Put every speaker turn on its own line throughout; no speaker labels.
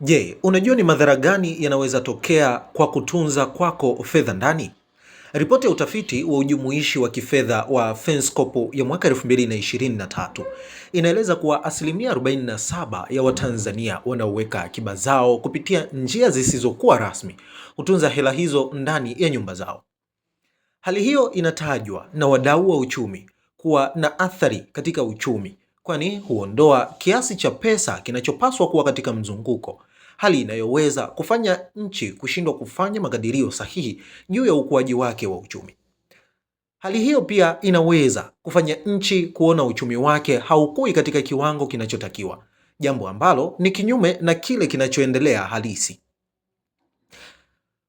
Je, unajua ni madhara gani yanaweza tokea kwa kutunza kwako fedha ndani? Ripoti ya utafiti wa ujumuishi wa kifedha wa Fenscope ya mwaka 2023 inaeleza kuwa asilimia 47 ya Watanzania wanaoweka akiba zao kupitia njia zisizokuwa rasmi hutunza hela hizo ndani ya nyumba zao. Hali hiyo inatajwa na wadau wa uchumi kuwa na athari katika uchumi, kwani huondoa kiasi cha pesa kinachopaswa kuwa katika mzunguko, hali inayoweza kufanya nchi kushindwa kufanya makadirio sahihi juu ya ukuaji wake wa uchumi. Hali hiyo pia inaweza kufanya nchi kuona uchumi wake haukui katika kiwango kinachotakiwa, jambo ambalo ni kinyume na kile kinachoendelea halisi.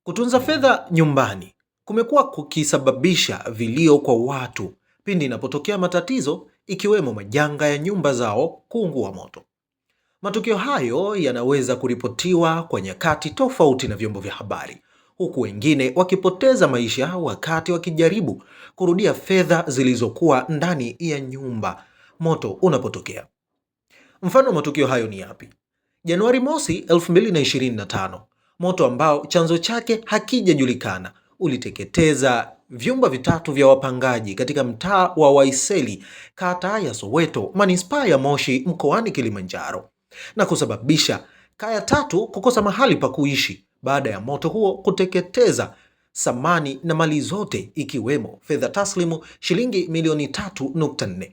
Kutunza fedha nyumbani kumekuwa kukisababisha vilio kwa watu pindi inapotokea matatizo, ikiwemo majanga ya nyumba zao kuungua moto. Matukio hayo yanaweza kuripotiwa kwa nyakati tofauti na vyombo vya habari, huku wengine wakipoteza maisha wakati wakijaribu kurudia fedha zilizokuwa ndani ya nyumba moto unapotokea. Mfano wa matukio hayo ni yapi? Januari mosi 2025, moto ambao chanzo chake hakijajulikana uliteketeza vyumba vitatu vya wapangaji katika mtaa wa Waiseli, kata ya Soweto, manispaa ya Moshi, mkoani Kilimanjaro, na kusababisha kaya tatu kukosa mahali pa kuishi baada ya moto huo kuteketeza samani na mali zote, ikiwemo fedha taslimu shilingi milioni 3.4.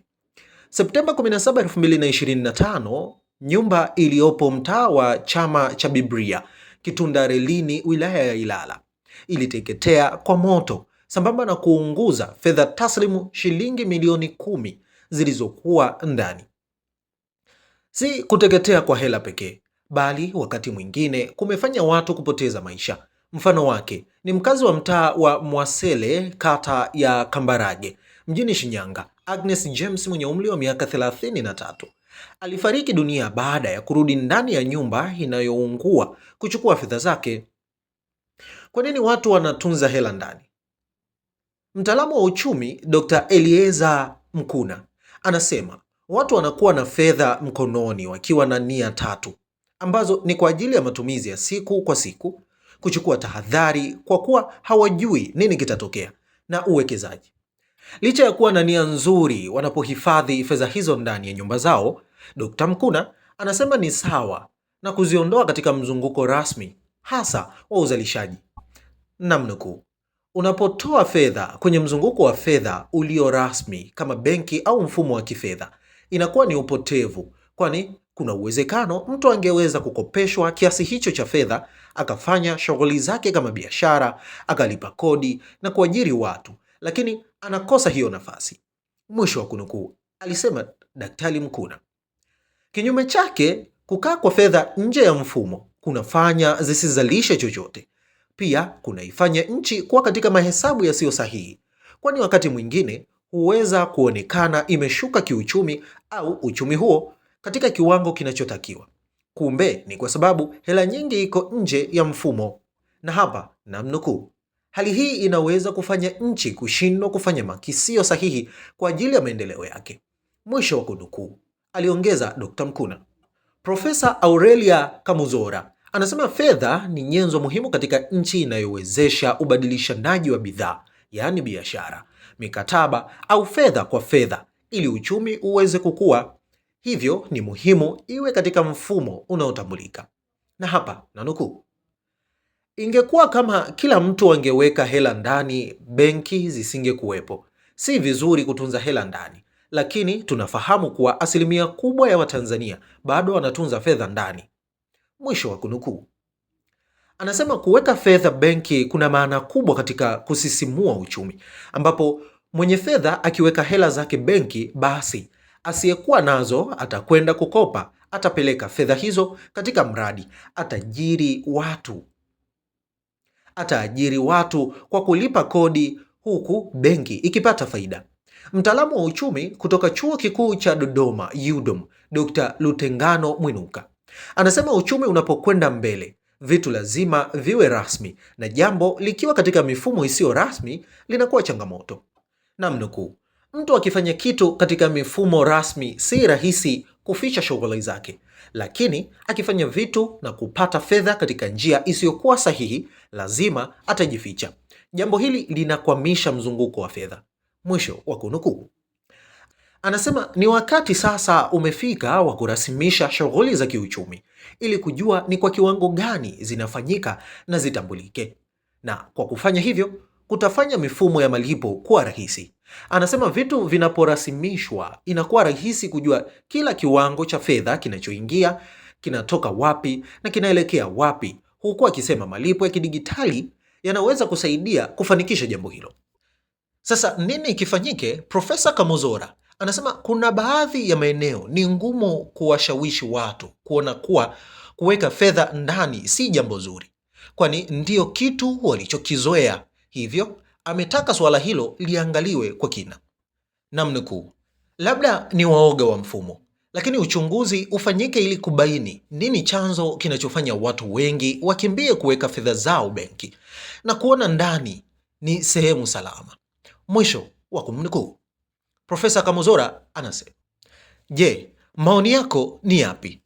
Septemba 17, 2025, nyumba iliyopo mtaa wa Chama cha Biblia, Kitunda Relini, wilaya ya Ilala, iliteketea kwa moto sambamba na kuunguza fedha taslimu shilingi milioni 10 zilizokuwa ndani. Si kuteketea kwa hela pekee, bali wakati mwingine kumefanya watu kupoteza maisha. Mfano wake ni mkazi wa mtaa wa Mwasele, kata ya Kambarage, mjini Shinyanga, Agnes James mwenye umri wa miaka 33. Alifariki dunia baada ya kurudi ndani ya nyumba inayoungua kuchukua fedha zake. Kwa nini watu wanatunza hela ndani? Mtaalamu wa uchumi Dr. Elieza Mkuna anasema watu wanakuwa na fedha mkononi wakiwa na nia tatu, ambazo ni kwa ajili ya matumizi ya siku kwa siku, kuchukua tahadhari kwa kuwa hawajui nini kitatokea, na uwekezaji. Licha ya kuwa na nia nzuri wanapohifadhi fedha hizo ndani ya nyumba zao, Dr. Mkuna anasema ni sawa na kuziondoa katika mzunguko rasmi, hasa wa uzalishaji. Namnukuu, unapotoa fedha kwenye mzunguko wa fedha ulio rasmi kama benki au mfumo wa kifedha, inakuwa ni upotevu, kwani kuna uwezekano mtu angeweza kukopeshwa kiasi hicho cha fedha, akafanya shughuli zake kama biashara, akalipa kodi na kuajiri watu, lakini anakosa hiyo nafasi. Mwisho wa kunukuu, alisema Daktari Mkuna. Kinyume chake, kukaa kwa fedha nje ya mfumo kunafanya zisizalishe chochote. Pia kunaifanya nchi kuwa katika mahesabu yasiyo sahihi, kwani wakati mwingine huweza kuonekana imeshuka kiuchumi au uchumi huo katika kiwango kinachotakiwa. Kumbe ni kwa sababu hela nyingi iko nje ya mfumo. Na hapa namnukuu, hali hii inaweza kufanya nchi kushindwa kufanya makisio sahihi kwa ajili ya maendeleo yake. Mwisho wa kunukuu, aliongeza Dr. Mkuna. Profesa Aurelia Kamuzora anasema fedha ni nyenzo muhimu katika nchi inayowezesha ubadilishanaji wa bidhaa, yaani biashara, mikataba au fedha kwa fedha, ili uchumi uweze kukua. Hivyo ni muhimu iwe katika mfumo unaotambulika. Na hapa nanukuu, ingekuwa kama kila mtu angeweka hela ndani, benki zisingekuwepo. Si vizuri kutunza hela ndani, lakini tunafahamu kuwa asilimia kubwa ya Watanzania bado wanatunza fedha ndani. Mwisho wa kunukuu. Anasema kuweka fedha benki kuna maana kubwa katika kusisimua uchumi, ambapo mwenye fedha akiweka hela zake benki, basi asiyekuwa nazo atakwenda kukopa, atapeleka fedha hizo katika mradi, ataajiri watu kwa kulipa kodi, huku benki ikipata faida. Mtaalamu wa uchumi kutoka Chuo Kikuu cha Dodoma UDOM, Dr. Lutengano Mwinuka anasema uchumi unapokwenda mbele, vitu lazima viwe rasmi, na jambo likiwa katika mifumo isiyo rasmi linakuwa changamoto. Namnukuu, mtu akifanya kitu katika mifumo rasmi si rahisi kuficha shughuli zake, lakini akifanya vitu na kupata fedha katika njia isiyokuwa sahihi, lazima atajificha. Jambo hili linakwamisha mzunguko wa fedha. Mwisho wa kunukuu. Anasema ni wakati sasa umefika wa kurasimisha shughuli za kiuchumi ili kujua ni kwa kiwango gani zinafanyika na zitambulike. Na kwa kufanya hivyo, kutafanya mifumo ya malipo kuwa rahisi. Anasema vitu vinaporasimishwa inakuwa rahisi kujua kila kiwango cha fedha kinachoingia, kinatoka wapi na kinaelekea wapi. Huku akisema malipo ya kidigitali yanaweza kusaidia kufanikisha jambo hilo. Sasa nini kifanyike? Profesa Kamozora anasema kuna baadhi ya maeneo ni ngumu kuwashawishi watu kuona kuwa kuweka fedha ndani si jambo zuri, kwani ndio kitu walichokizoea. Hivyo ametaka suala hilo liangaliwe kwa kina. Namnukuu, labda ni waoga wa mfumo, lakini uchunguzi ufanyike ili kubaini nini chanzo kinachofanya watu wengi wakimbie kuweka fedha zao benki na kuona ndani ni sehemu salama. Mwisho wa kumnukuu. Profesa Kamozora anasema, je, maoni yako ni yapi?